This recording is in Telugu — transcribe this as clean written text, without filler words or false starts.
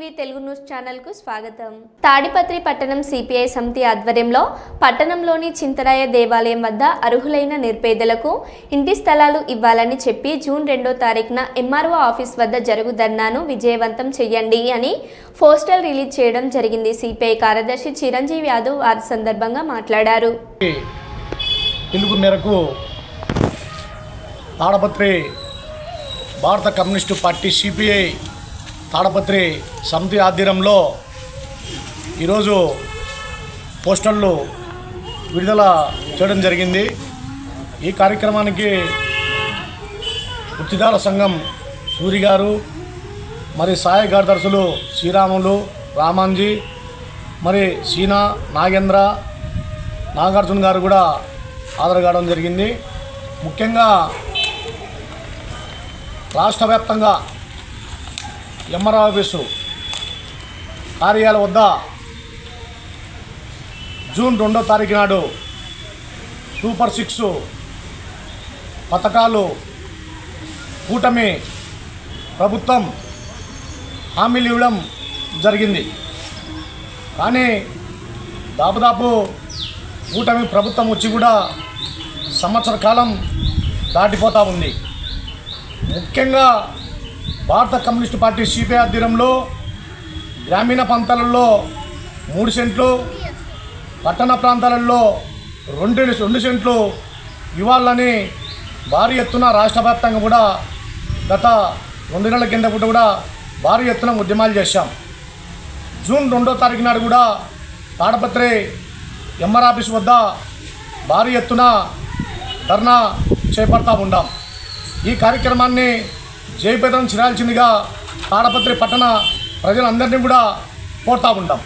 టీవీ తెలుగు న్యూస్ ఛానల్ కు స్వాగతం. తాడిపత్రి పట్టణం సిపిఐ సమితి ఆధ్వర్యంలో పట్టణంలోని చింతరాయ దేవాలయం వద్ద అర్హులైన నిరుపేదలకు ఇంటి స్థలాలు ఇవ్వాలని చెప్పి జూన్ 2వ తారీఖున ఎంఆర్ఓ ఆఫీస్ వద్ద జరుగు ధర్నాను విజయవంతం చేయండి అని పోస్టర్ రిలీజ్ చేయడం జరిగింది. సిపిఐ కార్యదర్శి చిరంజీవి యాదవ్ ఆ సందర్భంగా మాట్లాడారు. పిలుపు మేరకు తాడపత్రి భారత కమ్యూనిస్టు పార్టీ సిపిఐ తాడపత్రి సమితి ఆధ్వర్యంలో ఈరోజు పోస్టర్లు విడుదల చేయడం జరిగింది. ఈ కార్యక్రమానికి వృత్తిదారుల సంఘం సూరి గారు, మరి సహాయ కార్యదర్శులు శ్రీరాములు, రామాంజీ, మరి సీనా, నాగేంద్ర, నాగార్జున గారు కూడా హాజరు కావడం జరిగింది. ముఖ్యంగా రాష్ట్ర వ్యాప్తంగా ఎంఆర్ఓ ఆఫీసు కార్యాలయం వద్ద జూన్ 2వ తారీఖు నాడు సూపర్ 6 పథకాలు కూటమి ప్రభుత్వం హామీలు ఇవ్వడం జరిగింది. కానీ దాదాపు కూటమి ప్రభుత్వం వచ్చి కూడా సంవత్సర కాలం దాటిపోతూ ఉంది. ముఖ్యంగా భారత కమ్యూనిస్టు పార్టీ సిపిఐ ఆధ్వర్యంలో గ్రామీణ ప్రాంతాలలో 3 సెంట్లు, పట్టణ ప్రాంతాలలో 2 సెంట్లు ఇవ్వాలని భారీ ఎత్తున రాష్ట్ర వ్యాప్తంగా కూడా గత 2 నెలల కింద కూడా భారీ ఎత్తున ఉద్యమాలు చేశాం. జూన్ 2వ తారీఖు నాడు కూడా తాడపత్రి ఎంఆర్ ఆఫీస్ వద్ద భారీ ఎత్తున ధర్నా చేపడతా ఉన్నాం. ఈ కార్యక్రమాన్ని జయప్రదం చేయాల్సిందిగా తాడపత్రి పట్టణ ప్రజలందరినీ కూడా కోరుతూ ఉంటాం.